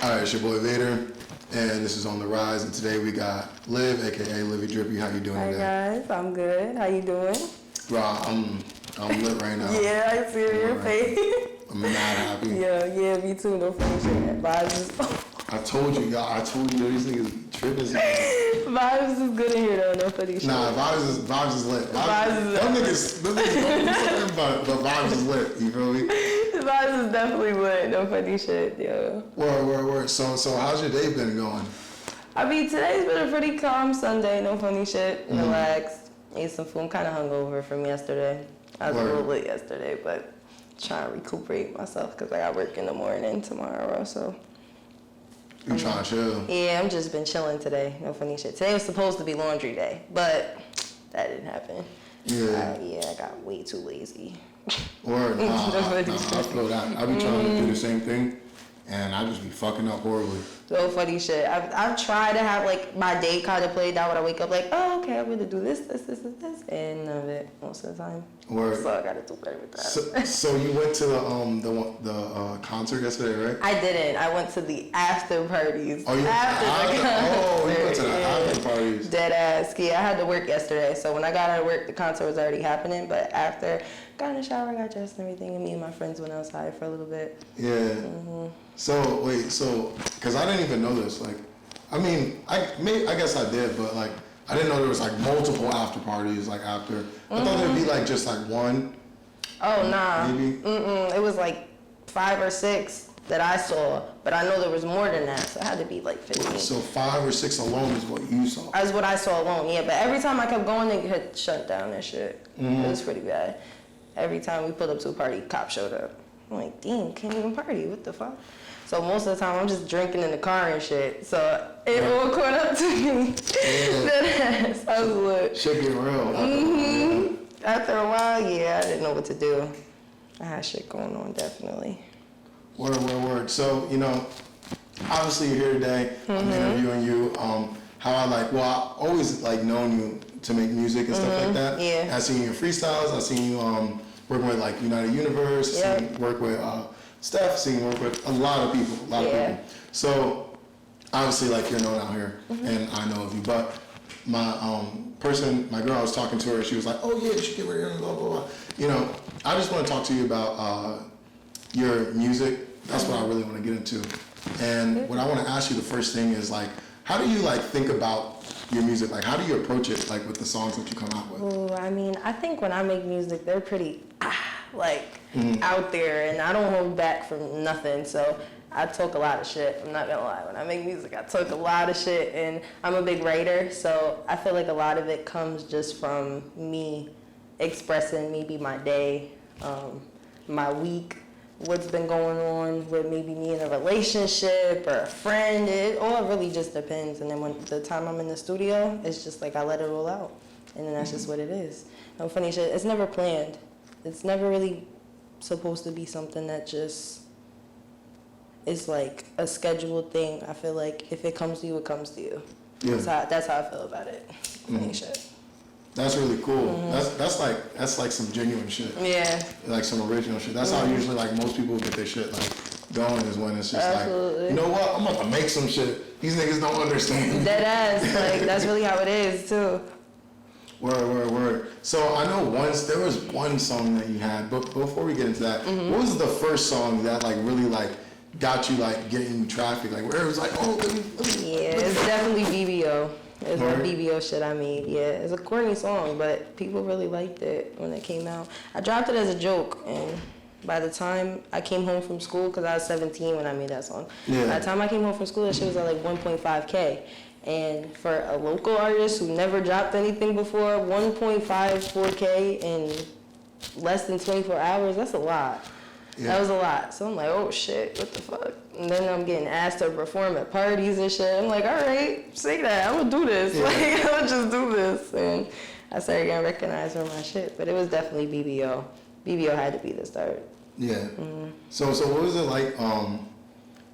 Alright, it's your boy Vader, and this is On The Rise, and today we got Liv, aka Livi Drippy. How you doing today? Hi guys, I'm good. How you doing? Bro, I'm lit right now. Yeah, I see your face. I'm mad happy. Yeah, me too. No funny shit. Vibes I told you these niggas tripping. Vibes is good in here though, no funny shit. Nah, vibes is lit. Vibes is lit. Them niggas don't do something, but vibes is lit, you feel me? Vibes is definitely lit, no funny shit, yo. Word. So how's your day been going? I mean, today's been a pretty calm Sunday, no funny shit. Relaxed. Ate some food. I'm kind of hungover from yesterday. I was a little lit yesterday, but trying to recuperate myself because I got work in the morning tomorrow, so. You trying to chill? Yeah, I'm just been chilling today. No funny shit. Today was supposed to be laundry day, but that didn't happen. Yeah. I got way too lazy. Word. I feel that. I be trying to do the same thing, and I just be fucking up horribly. So funny shit. I've tried to have like my day kind of played out when I wake up like, oh, okay, I'm gonna do this, and none of it most of the time. Word. So I gotta do better with that. So you went to the concert yesterday, right? I didn't. I went to the after parties. Oh, you went to the after parties. Dead ass. Yeah, I had to work yesterday, so when I got out of work, the concert was already happening. But after, got in the shower, got dressed and everything, and me and my friends went outside for a little bit. Yeah. So wait, because I didn't even know this. Like, I mean, I guess I did, but like, I didn't know there was like multiple after parties. Like after, I thought there'd be like just like one. Oh nah. Maybe. It was like 5 or 6 that I saw, but I know there was more than that, so it had to be like 15. So 5 or 6 alone is what you saw. That's what I saw alone. Yeah, but every time I kept going, they had shut down that shit. It was pretty bad. Every time we pulled up to a party, cops showed up. I'm like, damn, can't even party. What the fuck? So most of the time, I'm just drinking in the car and shit. So it all caught up to me. That ass. I was lit. Shit get real. After a while, yeah, I didn't know what to do. I had shit going on, definitely. Word. So, you know, obviously you're here today. I'm interviewing you. I always like known you to make music and stuff like that. Yeah. I've seen your freestyles. I've seen you working with like United Universe. I've seen you work with Steph. Seen you work with a lot of people. So obviously like you're known out here, and I know of you. But my girl, I was talking to her. She was like, "Oh yeah, you should get right here and blah blah blah." You know, I just want to talk to you about your music. That's what I really want to get into. And what I want to ask you, the first thing is like, how do you like think about your music? Like, how do you approach it, like with the songs that you come out with? Ooh, I mean, I think when I make music, they're pretty out there, and I don't hold back from nothing. So I talk a lot of shit. I'm not gonna lie. When I make music, I talk a lot of shit, and I'm a big writer. So I feel like a lot of it comes just from me expressing maybe my day, my week, what's been going on with maybe me in a relationship or a friend. It all really just depends. And then when the time I'm in the studio, it's just like I let it roll out. And then that's just what it is. No funny shit, it's never planned. It's never really supposed to be something that just is like a scheduled thing. I feel like if it comes to you, it comes to you. Yeah. That's how I feel about it. Funny shit. That's really cool. That's like some genuine shit. Yeah. Like some original shit. That's how usually like most people get their shit like going, is when it's just like, you know what, I'm about to make some shit. These niggas don't understand. Dead ass. Like that's really how it is too. Word. So I know there was one song that you had, but before we get into that, what was the first song that like really like got you like getting traffic? Like where it was like, oh, let me. Yeah, it's definitely BBO. It's that BBO shit I made. Yeah, it's a corny song, but people really liked it when it came out. I dropped it as a joke, and by the time I came home from school, because I was 17 when I made that song. Yeah. By the time I came home from school, that shit was at like 1.5K. And for a local artist who never dropped anything before, 1.54K in less than 24 hours, that's a lot. Yeah. That was a lot. So I'm like, oh shit, what the fuck? And then I'm getting asked to perform at parties and shit. I'm like, all right, say that, I'm gonna do this. Yeah. Like, I'm gonna just do this. And I started getting recognized for my shit. But it was definitely BBO. BBO had to be the start. Yeah. So what was it like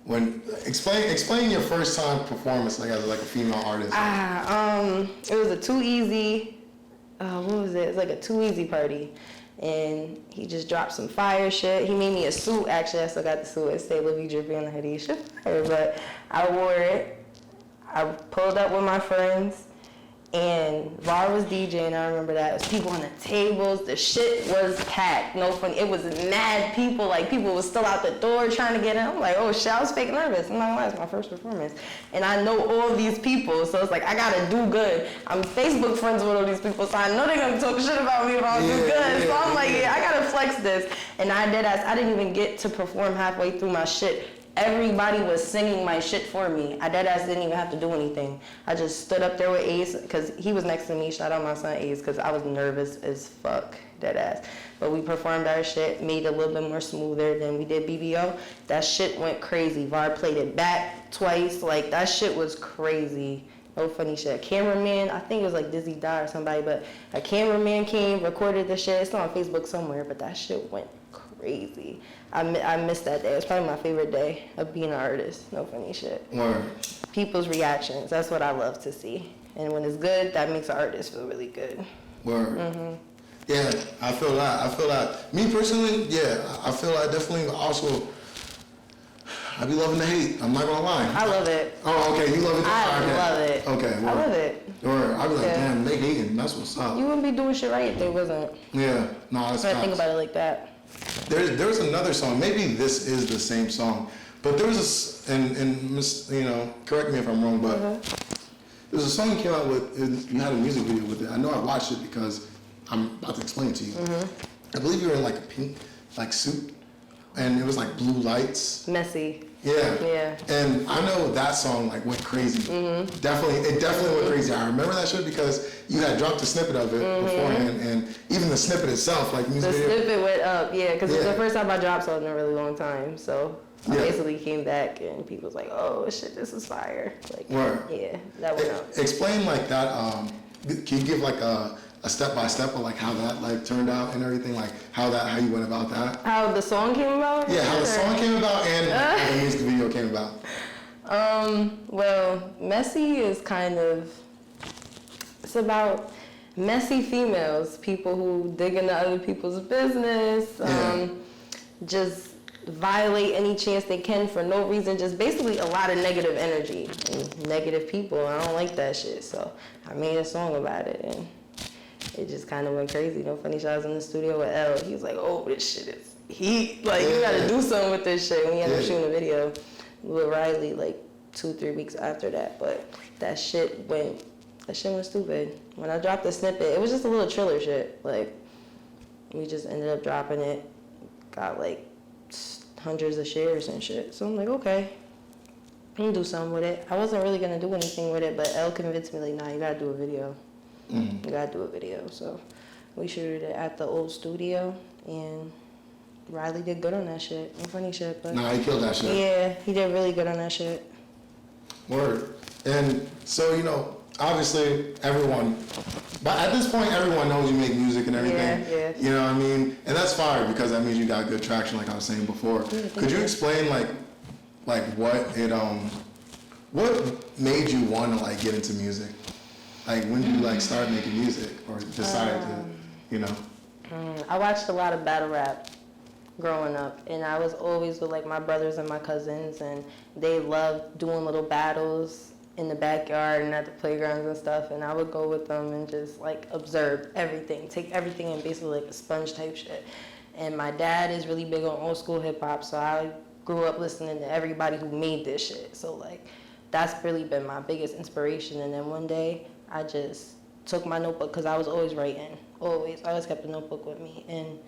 when, explain your first time performance like as like a female artist? It was a Too Easy, what was it? It was like a Too Easy party. and he just dropped some fire shit. He made me a suit, actually. I still got the suit. It said Livi Drippy on the hoodie. Shit fire, but I wore it. I pulled up with my friends, and Var was DJing. I remember that. It was people on the tables. The shit was packed. No funny. It was mad people. Like, people was still out the door trying to get in. I'm like, oh shit, I was fake nervous. I'm not gonna lie, it's my first performance. And I know all these people, so it's like, I gotta do good. I'm Facebook friends with all these people, so I know they're gonna talk shit about me if I don't do good. So I'm like, I gotta flex this. And I didn't even get to perform halfway through my shit. Everybody was singing my shit for me. I deadass didn't even have to do anything. I just stood up there with Ace, because he was next to me. Shout out my son Ace, because I was nervous as fuck, deadass. But we performed our shit, made it a little bit more smoother than we did BBO. That shit went crazy. Var played it back twice. Like, that shit was crazy. No funny shit. A cameraman, I think it was like Dizzy Da or somebody, but a cameraman came, recorded the shit. It's on Facebook somewhere, but that shit went crazy. I missed that day. It was probably my favorite day of being an artist. No funny shit. Word. People's reactions. That's what I love to see. And when it's good, that makes an artist feel really good. Word. Mm-hmm. Yeah, I feel that. Me personally, yeah, I feel that definitely. Also, I be loving the hate. I'm not gonna lie. I love it. Oh, okay. You love it? I love it. Okay. Word. I love it. Word. I be like, damn, they hating. That's what's up. You wouldn't be doing shit right if they wasn't. Yeah. No, that's I think about it like that. There's another song. Maybe this is the same song, but there was correct me if I'm wrong, but there's a song you came out with. You had a music video with it. I know I watched it because I'm about to explain it to you. I believe you were in like a pink suit, and it was like blue lights. Messy. Yeah. Yeah. And I know that song like went crazy. It definitely went crazy. I remember that shit because you had dropped a snippet of it beforehand, and even the snippet itself, like music video. The snippet went up, yeah, because it was the first time I dropped something in a really long time. So I basically came back, and people was like, "Oh shit, this is fire!" Like, yeah, that went up. Explain like that. Can you give like a step by step of like how that like turned out and everything, like how you went about that? How the song came about? Yeah, how the song came about and how the music video came about. Well, Messy is it's about messy females, people who dig into other people's business, just violate any chance they can for no reason, just basically a lot of negative energy and negative people. I don't like that shit, so I made a song about it, and it just kind of went crazy. No funny shit. I was in the studio with L. He was like, "Oh, this shit is heat. Like, you gotta do something with this shit." We ended up shooting a video with Riley like 2-3 weeks after that. But that shit went stupid. When I dropped the snippet, it was just a little Triller shit. Like, we just ended up dropping it. Got like hundreds of shares and shit. So I'm like, okay, I'm gonna do something with it. I wasn't really gonna do anything with it, but L convinced me like, "Nah, you gotta do a video." You gotta do a video. So we shooted it at the old studio, and Riley did good on that shit. No funny shit, but nah, he killed that shit. Yeah, he did really good on that shit. Word. And so, obviously but at this point, everyone knows you make music and everything. Yeah. You know what I mean? And that's fire because that means you got good traction, like I was saying before. Could you explain like what made you want to like get into music? Like, when did you like start making music or decided to, I watched a lot of battle rap growing up, and I was always with like my brothers and my cousins, and they loved doing little battles in the backyard and at the playgrounds and stuff, and I would go with them and just like observe everything, take everything and basically like a sponge type shit. And my dad is really big on old school hip hop, so I grew up listening to everybody who made this shit. So like, that's really been my biggest inspiration. And then one day, I just took my notebook, because I was always writing, always kept a notebook with me. And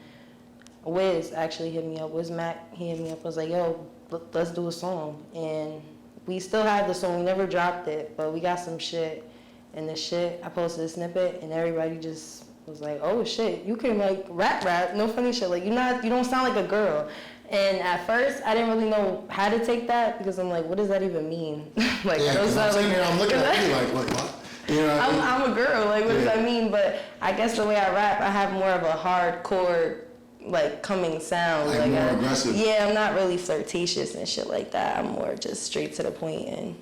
Wiz actually hit me up, Wiz Mac, he hit me up, was like, "Yo, let's do a song." And we still have the song, we never dropped it, but we got some shit. And the shit, I posted a snippet, and everybody just was like, "Oh shit, you can like rap, no funny shit, like you don't sound like a girl." And at first, I didn't really know how to take that, because I'm like, what does that even mean? Like, I don't sound like I'm looking at you like, what? I'm a girl, like, what does that mean? But I guess the way I rap, I have more of a hardcore, like, coming sound. Like more aggressive. Yeah, I'm not really flirtatious and shit like that. I'm more just straight to the point, and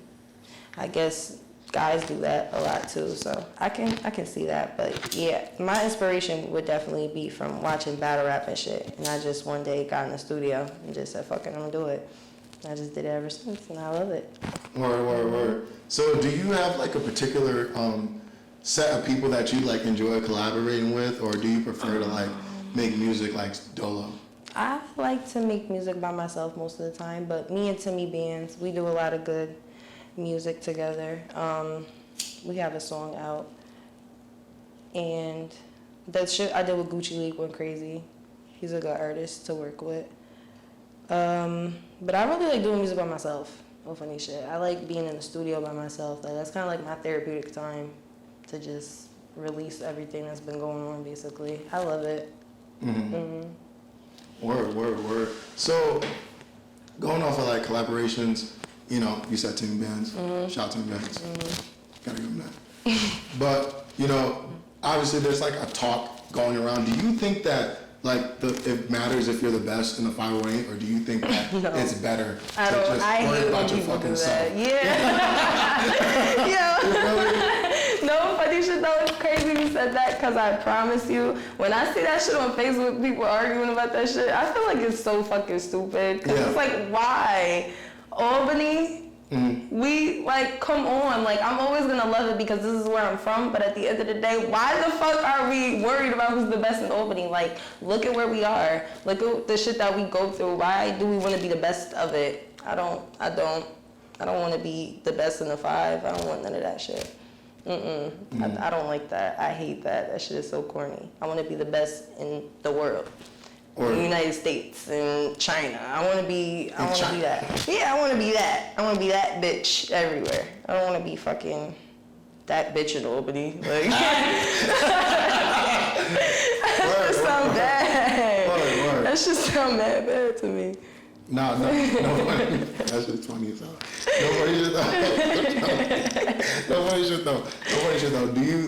I guess guys do that a lot too, so I can see that. But yeah, my inspiration would definitely be from watching battle rap and shit. And I just one day got in the studio and just said, fuck it, I'm gonna do it. I just did it ever since, and I love it. Word. So do you have like a particular set of people that you like enjoy collaborating with, or do you prefer to like make music like dolo? I like to make music by myself most of the time, but me and Timmy Bands, we do a lot of good music together. We have a song out, and that shit I did with Gucci League went crazy. He's a good artist to work with. But I really like doing music by myself. No funny shit. I like being in the studio by myself. Like, that's kind of like my therapeutic time to just release everything that's been going on, basically. I love it. Word. So, going off of like collaborations, you know, you said Timmy Bands. Shout out to Timmy Bands. Gotta give him that. But, you know, obviously there's like a talk going around. Do you think that like it matters if you're the best in the 508, or do you think that it's better to just worry about your fucking self? Yeah. Yo. No funny shit though. It's crazy you said that, because I promise you, when I see that shit on Facebook, people arguing about that shit, I feel like it's so fucking stupid. Because it's like, why? Albany? We, like, come on. Like, I'm always going to love it because this is where I'm from. But at the end of the day, why the fuck are we worried about who's the best in Albany? Like, look at where we are. Look at the shit that we go through. Why do we want to be the best of it? I don't want to be the best in the 5. I don't want none of that shit. I don't like that. I hate that. That shit is so corny. I want to be the best in the world. Or the United States and China. I want to be that. Yeah, I want to be that. I want to be that bitch everywhere. I don't want to be fucking that bitch in Albany. Like, that just sound bad. That just sound bad to me. No, that's just funny as hell. Nobody should know. Do you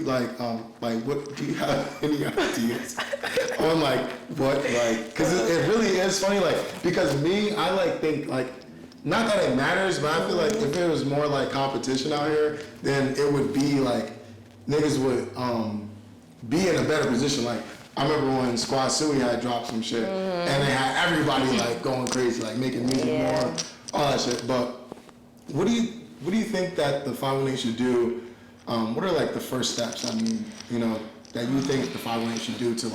what? Do you have any ideas on what Because it really is funny. Because me, I think not that it matters, but I feel like if there was more competition out here, then it would be niggas would be in a better position. I remember when Squad Suey had dropped some shit, and they had everybody going crazy, making music more, all that shit. But what do you think that the 518 should do? What are the first steps? I mean, that you think the 518 should do to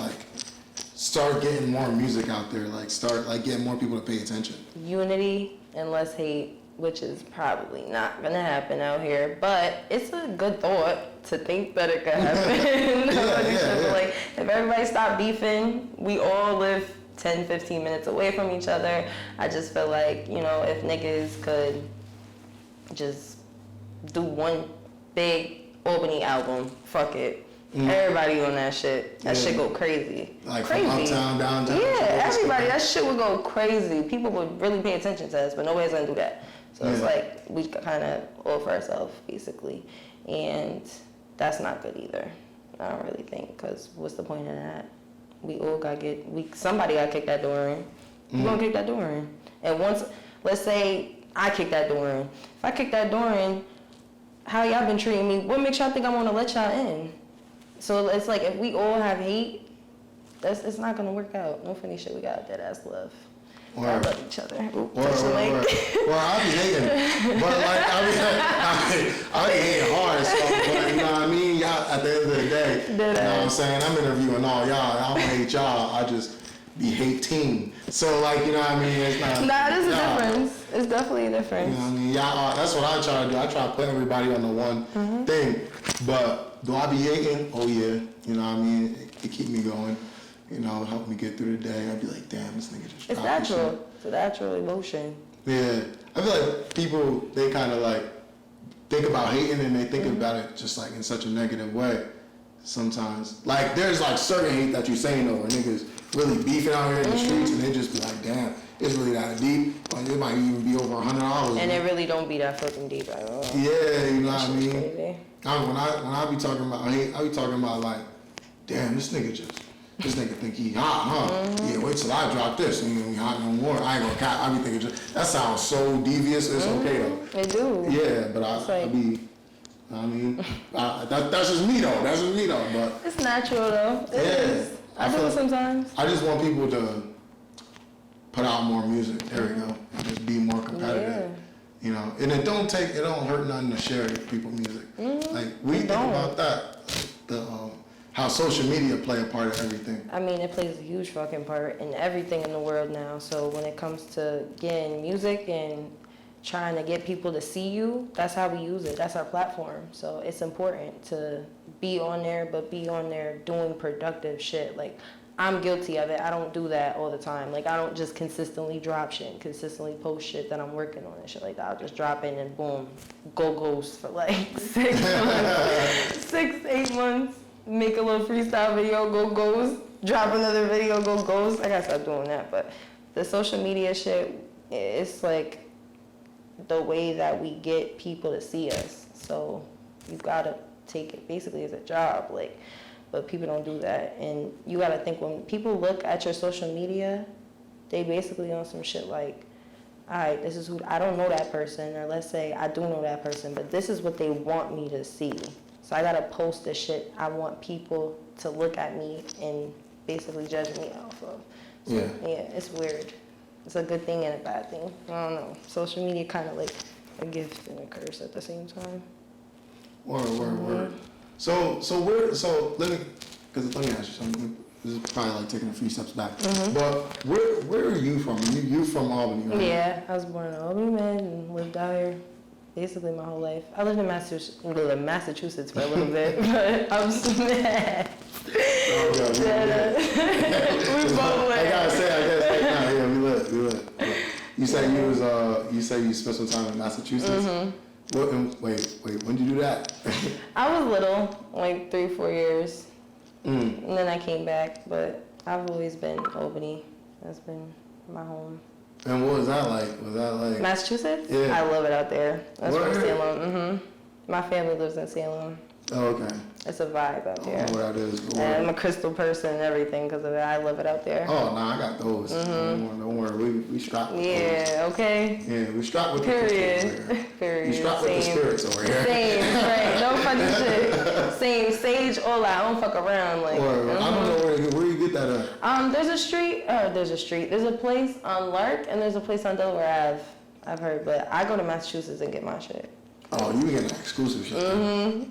start getting more music out there, start getting more people to pay attention? Unity and less hate, which is probably not gonna happen out here, but it's a good thought to think that it could happen. If everybody stopped beefing, we all live 10, 15 minutes away from each other. I just feel like, if niggas could just do one big Albany album, fuck it. Everybody on that shit. That shit go crazy. Crazy. From uptown, downtown. Yeah, everybody. That shit would go crazy. People would really pay attention to us, but nobody's gonna do that. So it's we kind of offer ourselves, basically. And that's not good either. I don't really think, because what's the point of that? We all somebody got to kick that door in. We're going to kick that door in. And once, let's say I kick that door in. If I kick that door in, how y'all been treating me, what makes y'all think I want to let y'all in? So it's if we all have hate, it's not going to work out. No funny shit, we got dead ass love. I love each other. Well, I be hating, but I be hating hard, but you know what I mean? Y'all, at the end of the day, you know what I'm saying? I'm interviewing all y'all. I don't hate y'all. I just be hating. So, you know what I mean? It's not. Nah, there's a difference. It's definitely a difference. You know what I mean? Y'all, that's what I try to do. I try to put everybody on the one thing. But do I be hating? Oh, yeah. You know what I mean? It keep me going. Help me get through the day. I'd be like, damn, this nigga just It's natural. It's a natural emotion. Yeah. I feel like people, they kind of think about hating and they think about it just in such a negative way sometimes. There's certain hate that you're saying though, where niggas really beefing out here in the streets and they just be like, damn, it's really that deep. It might even be over $100. And it really don't be that fucking deep at all. Yeah, you know what I mean? When I be talking about hate, I be talking about damn, this nigga think he hot, huh? Yeah, wait till I drop this. He ain't gonna be hot no more. I ain't gonna cap. I be thinking that sounds so devious. It's okay though. It do. Yeah, but I I mean, that's just me though. That's just me though. But it's natural though. It is. I do it sometimes. I just want people to put out more music. There we go. And just be more competitive. Yeah. You know, and it don't hurt nothing to share people music. Like we think about that, how social media play a part of everything. I mean, it plays a huge fucking part in everything in the world now. So when it comes to getting music and trying to get people to see you, that's how we use it. That's our platform. So it's important to be on there, but be on there doing productive shit. Like, I'm guilty of it. I don't do that all the time. Like, I don't just consistently drop shit, consistently post shit that I'm working on and shit like that. I'll just drop in and boom, go ghost for like 6 months, 8 months, make a little freestyle video, go ghost, drop another video, go ghost. I gotta stop doing that. But the social media shit, it's like the way that we get people to see us. So you've gotta take it basically as a job. Like, but people don't do that. And you gotta think, when people look at your social media, they basically on some shit like, all right, this is who, I don't know that person, or let's say I do know that person, but this is what they want me to see. So I gotta post the shit I want people to look at me and basically judge me off of. So, yeah, it's weird. It's a good thing and a bad thing. I don't know. Social media kind of like a gift and a curse at the same time. Word. So let me ask you something. This is probably like taking a few steps back. But where are you from? You from Albany, right? Yeah, I was born in Albany, man, and lived out here basically my whole life. I lived in Massachusetts for a little bit, but I'm so mad. We both went. I gotta say, we lit. You say you spent some time in Massachusetts? Wait, when did you do that? I was little, like 3-4 years. And then I came back, but I've always been Albany. That's been my home. And what was that like? Massachusetts? Yeah. I love it out there. That's Where? from Salem. My family lives in Salem. Oh, okay. It's a vibe out there. I don't know what that is. And I'm a crystal person and everything because of it. I love it out there. Oh, I got those. Don't worry. We strapped with those. Yeah, okay. Yeah, we strapped with Period. the over here. Period. We strapped with the spirits over here. Same, right. No funny shit. Same. Sage, all that. I don't fuck around. Like, I don't know where you get that at. There's a place on Lark and there's a place on Delaware Ave. I've heard, but I go to Massachusetts and get my shit. Oh, you getting that exclusive shit.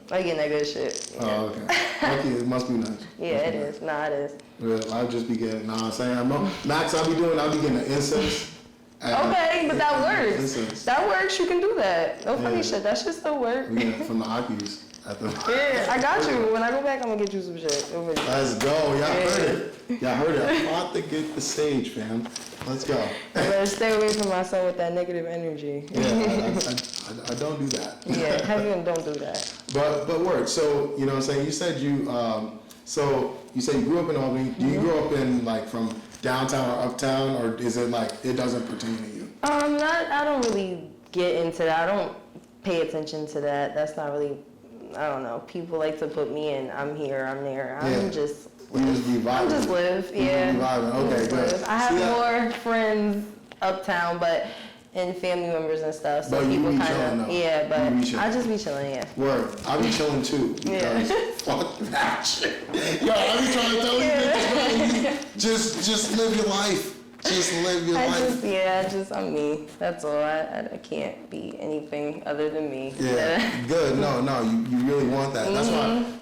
I get that good shit. Yeah. Oh, okay. Okay, it must be nice. Yeah, it is. Nah, it is. Well, I'll just be getting, Max, I'll be getting the incense. Okay, but that works. Incense. That works. You can do that. No funny shit. That shit still work. We get it from the Akis. Yeah, I got you. When I go back, I'm gonna get you some shit. Let's go. Y'all heard it. I'm about to get the stage, fam. Let's go. I better stay away from my son with that negative energy. Yeah, I don't do that. Yeah, heaven don't do that. But work. So, you know what I'm saying? You said you grew up in Albany. Do you grow up in like from downtown or uptown, or is it like it doesn't pertain to you? I don't really get into that. I don't pay attention to that. That's not really, I don't know. People like to put me in, I'm here, I'm there. I'm just You just be vibing. I just live, yeah. You vibing. Okay, good. I have more friends uptown, but and family members and stuff. So but people you be kind chilling, of, though. yeah. But I just be chilling, yeah. Word. I be chilling too. Because fuck that shit. Yo, I be trying to tell you niggas, just live your life. Just live your life. I'm me. That's all. I can't be anything other than me. Yeah, good. No, you really want that.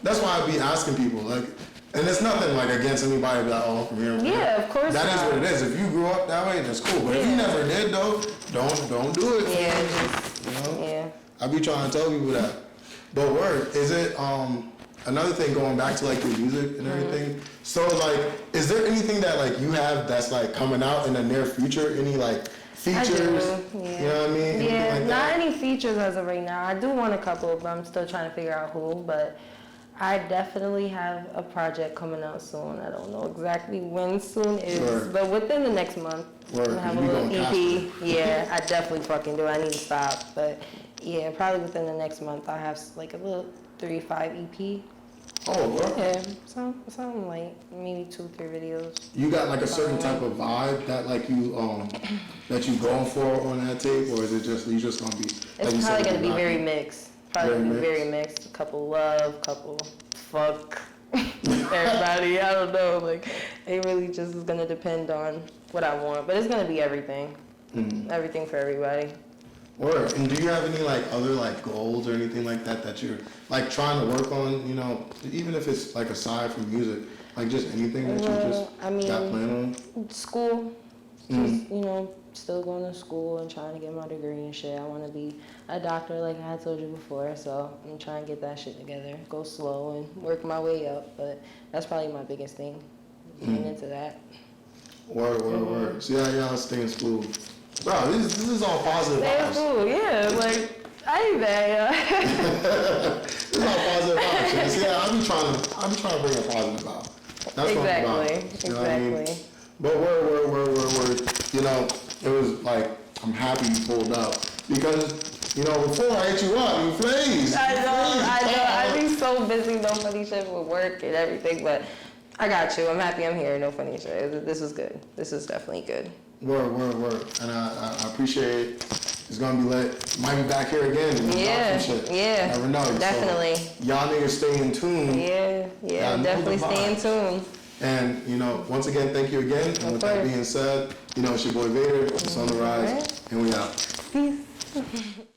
That's why I be asking people, like, and it's nothing like against anybody be like, oh, from here. Yeah, of course. That is what it is. If you grew up that way, that's cool. But if you never did though, don't do it. Yeah, Yeah. I be trying to tell people that. But word, is it another thing going back to like your music and everything? So like, is there anything that like you have that's like coming out in the near future? Any like features? I do, yeah. You know what I mean? Yeah, like not any features as of right now. I do want a couple, but I'm still trying to figure out who. But I definitely have a project coming out soon. I don't know exactly when soon is, but within the next month. Word. I have a little EP. Yeah, I definitely fucking do. I need to stop, but yeah, probably within the next month I'll have like a little 3-5 EP. Oh, what? Yeah, something like maybe 2-3 videos. You got like a certain type of vibe that like you that you going for on that tape, or is it just you just gonna be? It's probably gonna be very mixed. Probably very mixed. A couple love, couple fuck. Everybody, I don't know. Like, it really just is gonna depend on what I want, but it's gonna be everything. Everything for everybody. Word. And do you have any like other like goals or anything like that that you're like trying to work on? You know, even if it's like aside from music, like just anything that you just got planned on. School. Just, you know, still going to school and trying to get my degree and shit. I want to be a doctor, like I had told you before. So I'm trying to get that shit together. Go slow and work my way up. But that's probably my biggest thing. Getting into that. Word. So yeah, I'll stay in school. Bro, this is all positive Stay in vibes. school, yeah. Like, I ain't bad, yeah. This is all positive vibes. Yeah, I'm trying to bring a positive vibe. That's what I'm about. You know what I mean? But word. You know, it was like, I'm happy you pulled up. Because, you know, before I hit you up, you flazed. I know. I've been so busy, no funny shit with work and everything, but I got you. I'm happy I'm here, no funny shit. This is good. This is definitely good. Word. And I appreciate it. It's gonna be lit. Might be back here again. Yeah. Never know. Definitely. So, y'all niggas stay in tune. Yeah. Definitely stay in tune. And, you know, once again, thank you again. And with that being said, you know, it's your boy Vader. It's on the rise. And we out. Peace.